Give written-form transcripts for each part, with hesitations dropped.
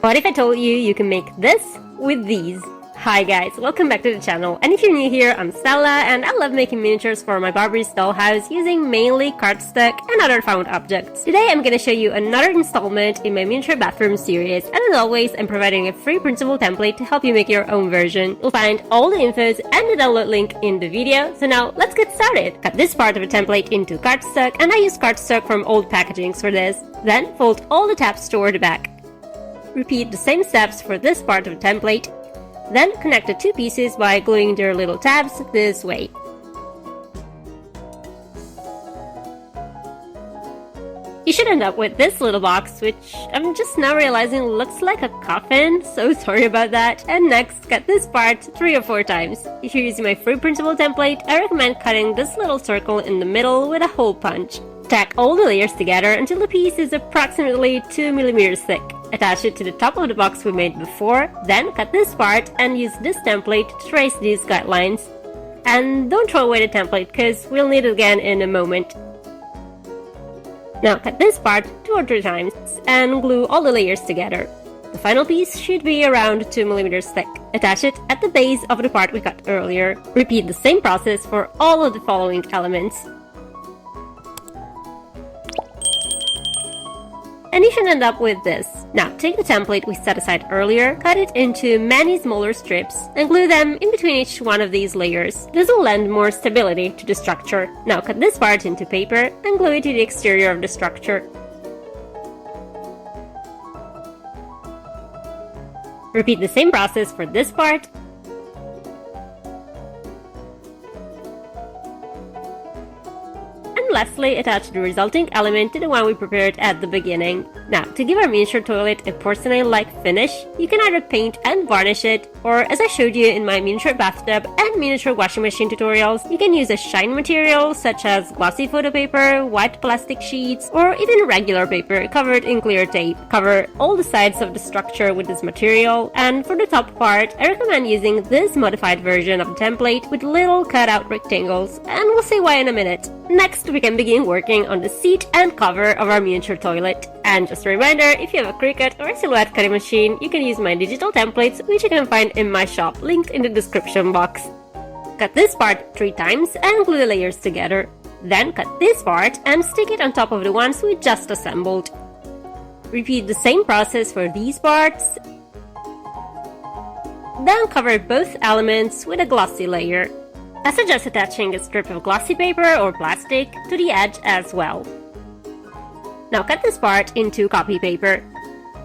What if I told you you can make this with these? Hi guys, welcome back to the channel, and if you're new here, I'm Stella and I love making miniatures for my Barbie's dollhouse using mainly cardstock and other found objects. Today I'm gonna show you another installment in my miniature bathroom series, and as always I'm providing a free printable template to help you make your own version. You'll find all the infos and the download link in the video, so now let's get started! Cut this part of the template into cardstock, and I use cardstock from old packagings for this. Then fold all the tabs toward the back. Repeat the same steps for this part of the template. Then connect the two pieces by gluing their little tabs this way. You should end up with this little box, which I'm just now realizing looks like a coffin, so sorry about that. And next, cut this part 3 or 4 times. If you're using my free printable template, I recommend cutting this little circle in the middle with a hole punch. Tack all the layers together until the piece is approximately 2 mm thick. Attach it to the top of the box we made before, then cut this part and use this template to trace these guidelines. And don't throw away the template because we'll need it again in a moment. Now cut this part 2 or 3 times and glue all the layers together. The final piece should be around 2 mm thick. Attach it at the base of the part we cut earlier. Repeat the same process for all of the following elements. And you should end up with this. Now, take the template we set aside earlier, cut it into many smaller strips, and glue them in between each one of these layers. This will lend more stability to the structure. Now cut this part into paper and glue it to the exterior of the structure. Repeat the same process for this part. Lastly, attach the resulting element to the one we prepared at the beginning. Now, to give our miniature toilet a porcelain-like finish, you can either paint and varnish it, or as I showed you in my miniature bathtub and miniature washing machine tutorials, you can use a shiny material such as glossy photo paper, white plastic sheets, or even regular paper covered in clear tape. Cover all the sides of the structure with this material, and for the top part, I recommend using this modified version of the template with little cutout rectangles, and we'll see why in a minute. Next, we can begin working on the seat and cover of our miniature toilet. And just a reminder, if you have a Cricut or a Silhouette cutting machine, you can use my digital templates, which you can find in my shop, linked in the description box. Cut this part 3 times and glue the layers together. Then cut this part and stick it on top of the ones we just assembled. Repeat the same process for these parts. Then cover both elements with a glossy layer. I suggest attaching a strip of glossy paper or plastic to the edge as well. Now cut this part into copy paper.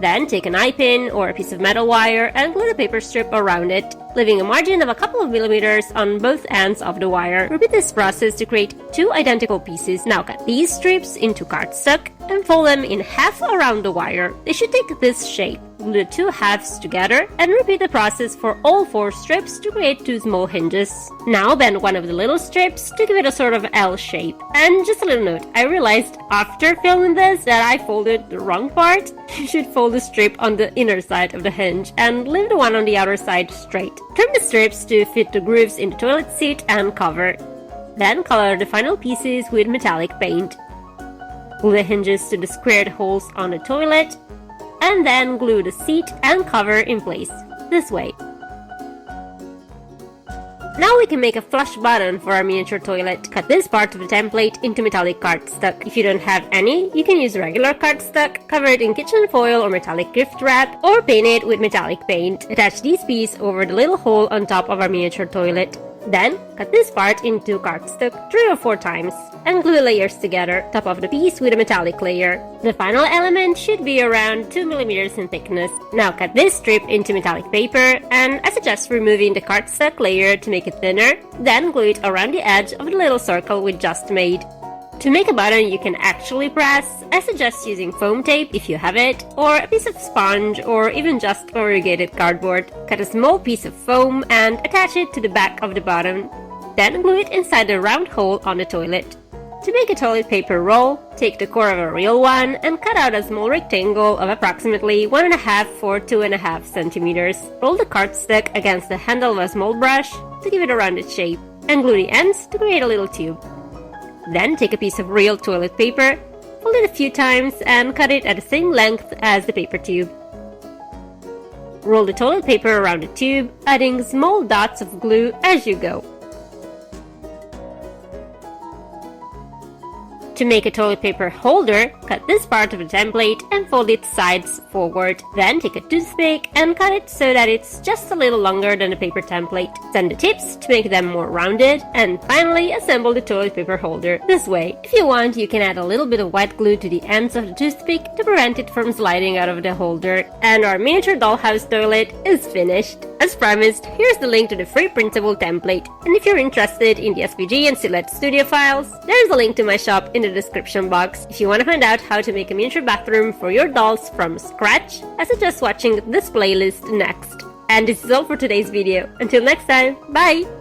Then take an eye pin or a piece of metal wire and glue the paper strip around it, leaving a margin of a couple of millimeters on both ends of the wire. Repeat this process to create 2 identical pieces. Now cut these strips into cardstock and fold them in half around the wire. They should take this shape. Glue the 2 halves together and repeat the process for all 4 strips to create 2 small hinges. Now bend one of the little strips to give it a sort of L shape. And just a little note, I realized after filming this that I folded the wrong part. You should fold the strip on the inner side of the hinge and leave the one on the outer side straight. Trim the strips to fit the grooves in the toilet seat and cover. Then color the final pieces with metallic paint. Glue the hinges to the squared holes on the toilet, and then glue the seat and cover in place, this way. Now we can make a flush button for our miniature toilet. Cut this part of the template into metallic cardstock. If you don't have any, you can use regular cardstock, cover it in kitchen foil or metallic gift wrap, or paint it with metallic paint. Attach these pieces over the little hole on top of our miniature toilet. Then, cut this part into cardstock 3 or 4 times and glue the layers together, top of the piece with a metallic layer. The final element should be around 2 mm in thickness. Now cut this strip into metallic paper, and I suggest removing the cardstock layer to make it thinner, then glue it around the edge of the little circle we just made. To make a button you can actually press, I suggest using foam tape if you have it, or a piece of sponge, or even just corrugated cardboard. Cut a small piece of foam and attach it to the back of the button. Then glue it inside the round hole on the toilet. To make a toilet paper roll, take the core of a real one and cut out a small rectangle of approximately 1.5 for 2.5 centimeters. Roll the cardstock against the handle of a small brush to give it a rounded shape, and glue the ends to create a little tube. Then take a piece of real toilet paper, fold it a few times and cut it at the same length as the paper tube. Roll the toilet paper around the tube, adding small dots of glue as you go. To make a toilet paper holder, cut this part of the template and fold its sides forward. Then take a toothpick and cut it so that it's just a little longer than the paper template. Send the tips to make them more rounded, and finally assemble the toilet paper holder this way. If you want, you can add a little bit of white glue to the ends of the toothpick to prevent it from sliding out of the holder. And our miniature dollhouse toilet is finished. As promised, here's the link to the free printable template. And if you're interested in the SVG and Silhouette Studio files, there's a link to my shop in the description box. If you want to find out how to make a miniature bathroom for your dolls from scratch, I suggest watching this playlist next. And this is all for today's video. Until next time, bye!